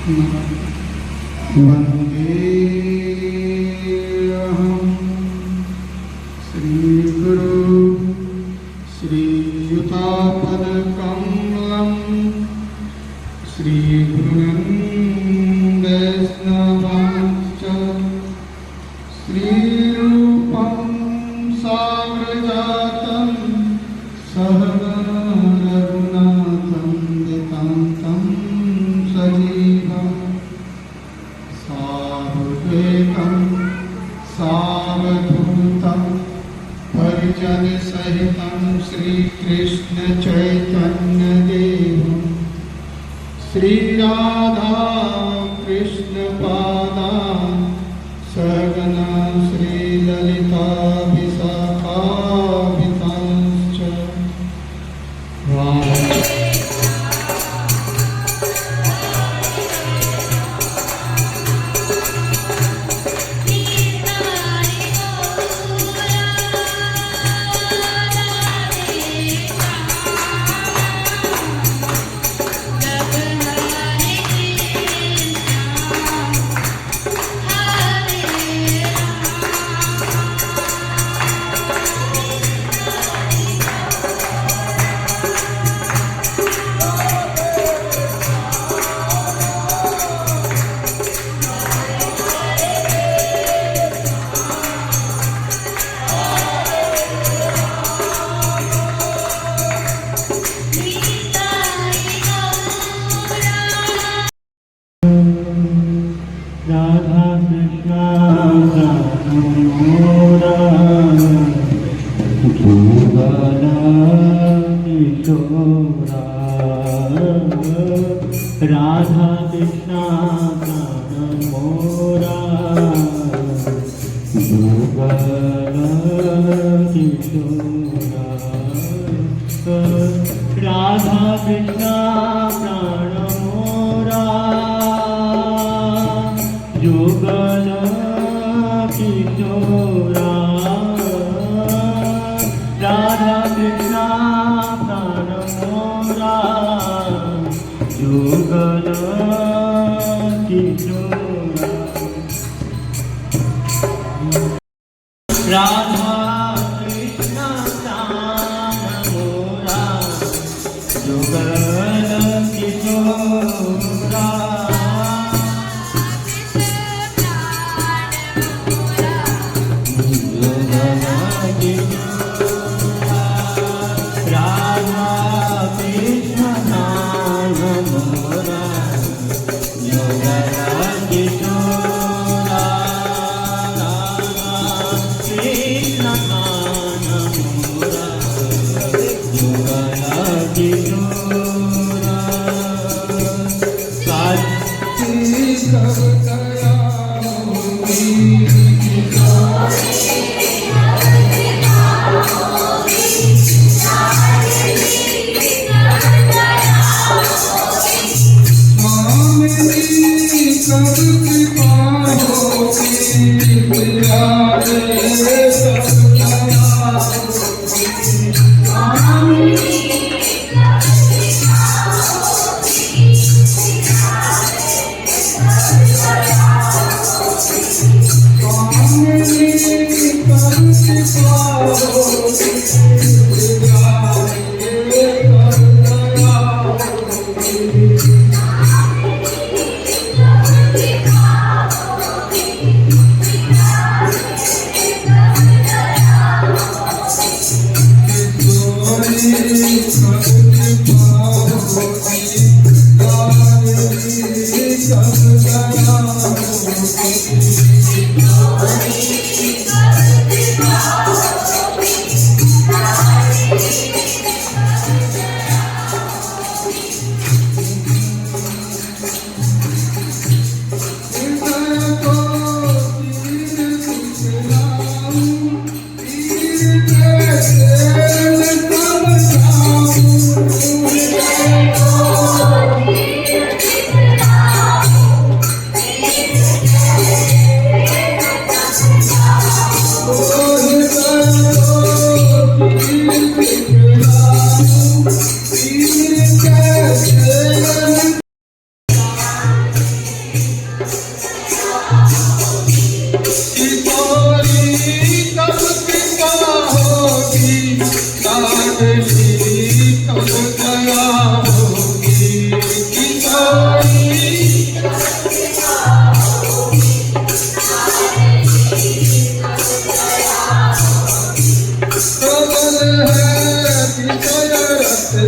वन्देऽहं श्रीगुरु श्रीयुतापदकमलं श्रीगुरुन् वैष्णवांश्च श्रीरूपं साग्रजातं सहगण रघुनाथं विकान्तं सजीवम् सावधूतं सावधूतं परिजनसहितं श्रीकृष्णचैतन्यदेवं श्रीराधा कृष्णपादान् सहगना श्रीललिता विशाखान्वितांश्च राधा कृष्णा मोरा युगल किशोरा राधा कृष्णा प्राण मोरा युगल किशोरा राधा कृष्णा प्राण मोरा युगल किशोरा राधा कृष्ण प्राण मोरा युगल किशोरा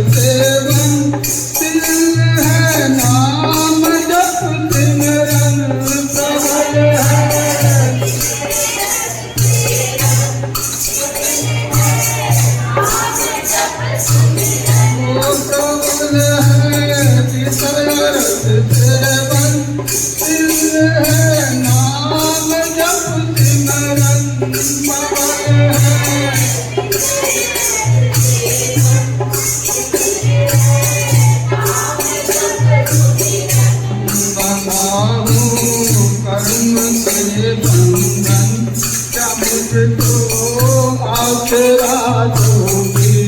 सेवन तिल है नाम जप सिमरन प्रबल है वो प्रबल है विसरत सेवन तिल है नाम जप सिमरन प्रबल है बंधाहूँ कर्म से बंधन क्या मुझको आसरा दोगी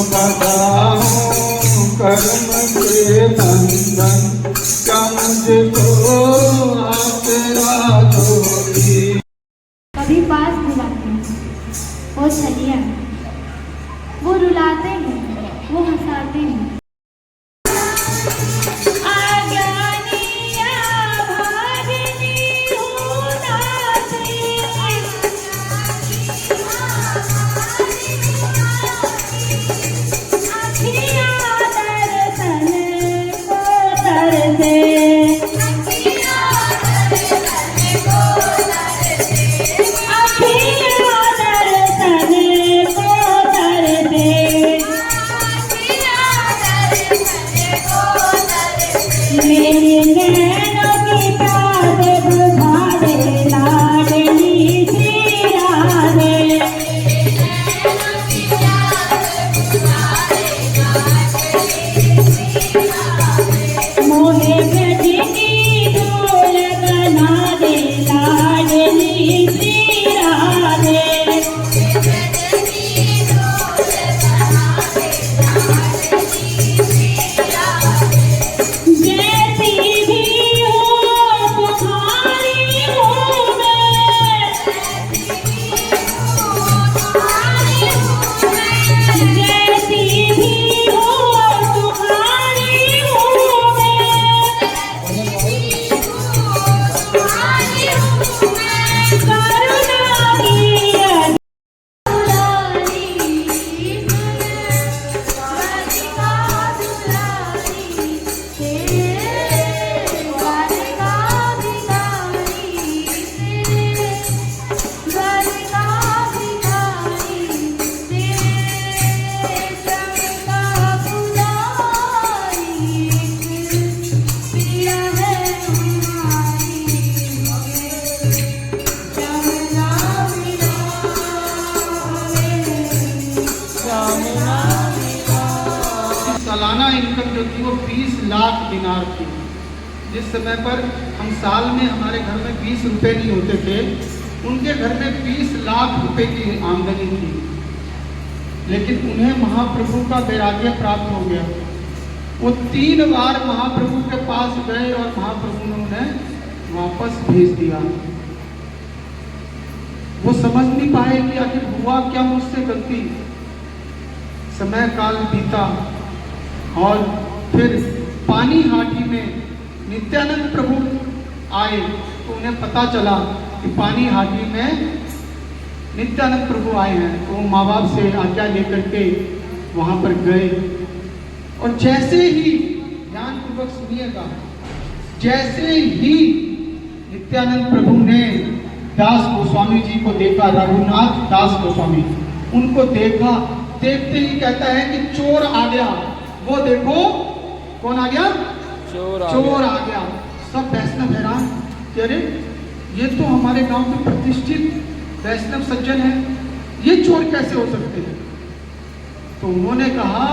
बंधाहूँ कर्म से बंधन क्या मुझको आसरा दोगी। कभी पास बुलाते हैं वो छलिया, वो रुलाते हैं, वो हंसाते हैं। सालाना इनकम जो थी वो 20 लाख दिनार थी। जिस समय पर हम साल में हमारे घर में 20 रुपए नहीं होते थे, उनके घर में 20 लाख रुपए की आमदनी थी। लेकिन उन्हें महाप्रभु का वैराग्य प्राप्त हो गया। वो 3 बार महाप्रभु के पास गए और महाप्रभु ने उन्हें वापस भेज दिया। वो समझ नहीं पाए कि आखिर हुआ क्या मुझसे गलती। समय काल बीता और फिर पानी हाटी में नित्यानंद प्रभु आए तो उन्हें पता चला कि पानी हाटी में नित्यानंद प्रभु आए हैं। तो वो माँ बाप से आज्ञा लेकर के वहाँ पर गए और जैसे ही, ध्यानपूर्वक सुनिएगा, जैसे ही नित्यानंद प्रभु ने दास गोस्वामी जी को देखा, रघुनाथ दास गोस्वामी, उनको देखा, देखते ही कहता है कि चोर आ गया। वो देखो कौन आ गया? चोर आ गया। सब वैष्णव हैरान कि अरे ये तो हमारे गांव के प्रतिष्ठित वैष्णव सज्जन है, ये चोर कैसे हो सकते हैं? तो उन्होंने कहा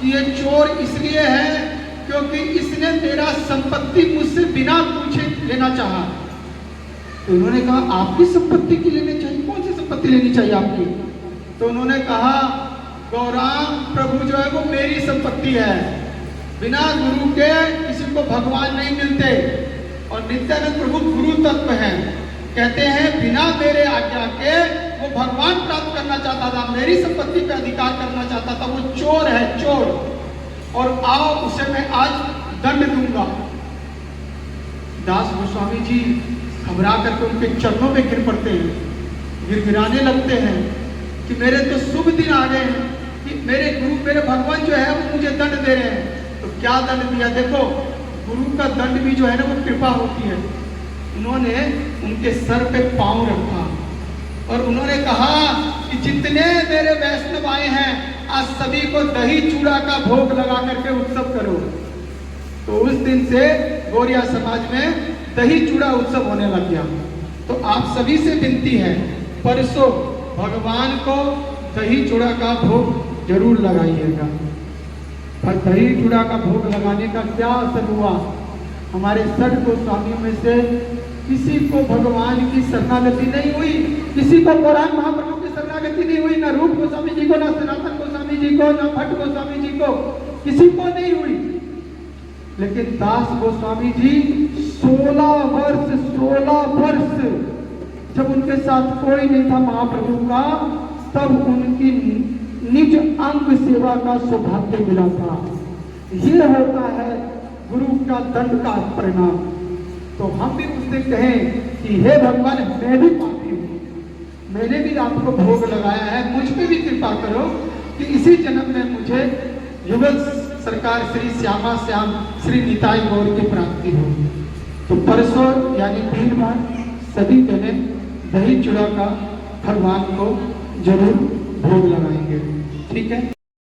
कि ये चोर इसलिए है क्योंकि इसने मेरा संपत्ति मुझसे बिना पूछे लेना चाहा। तो उन्होंने कहा आपकी संपत्ति की लेनी चाहिए? कौन सी संपत्ति लेनी चाहिए आपकी? तो उन्होंने कहा गौरांग प्रभु जो है वो मेरी संपत्ति है। बिना गुरु के किसी को भगवान नहीं मिलते और नित्यानंद प्रभु गुरु तत्व हैं। कहते हैं बिना मेरे आज्ञा के वो भगवान प्राप्त करना चाहता था, मेरी संपत्ति पे अधिकार करना चाहता था। वो चोर है, चोर। और आओ उसे मैं आज दंड दूंगा। दास गोस्वामी जी घबरा करके उनके चरणों में गिर पड़ते हैं, गिड़गिड़ाने लगते हैं कि मेरे तो शुभ दिन आ गए हैं, कि मेरे गुरु मेरे भगवान जो है वो मुझे दंड दे रहे हैं। तो क्या दंड दिया? देखो, गुरु का दंड भी जो है ना वो कृपा होती है। उन्होंने उनके सर पे पांव रखा और उन्होंने कहा कि जितने मेरे वैष्णव आए हैं आज सभी को दही चूड़ा का भोग लगा करके उत्सव करो। तो उस दिन से गौरिया समाज में दही चूड़ा उत्सव होने लग गया। तो आप सभी से विनती है, परसों भगवान को दही चूड़ा का भोग जरूर लगाइएगा। पर दही चूड़ा का भोग लगाने का क्या असर हुआ? हमारे 60 गोस्वामियों में से किसी को भगवान की शरणागति नहीं हुई, किसी को पुराण महाप्रभु की शरणागति नहीं हुई, ना रूप गोस्वामी जी को, ना सनातन गोस्वामी जी को, ना भट्ट गोस्वामी जी को, किसी को नहीं हुई। लेकिन दास गोस्वामी जी 16 वर्ष जब उनके साथ कोई नहीं था महाप्रभु का, तब उनकी निज अंग सेवा का सौभाग्य मिला था। ये होता है गुरु का दंड का परिणाम। तो हम भी उससे कहें कि हे भगवान, मैं भी पापी हूँ, मैंने भी आपको भोग लगाया है, मुझ पे भी कृपा करो कि इसी जन्म में मुझे युगल सरकार श्री श्यामा श्याम श्री निताई गौर की प्राप्ति हो। तो परसों यानी वीरवार सभी जने दही चूड़ा का भगवान को जरूर भोग लगाएंगे। ठीक है।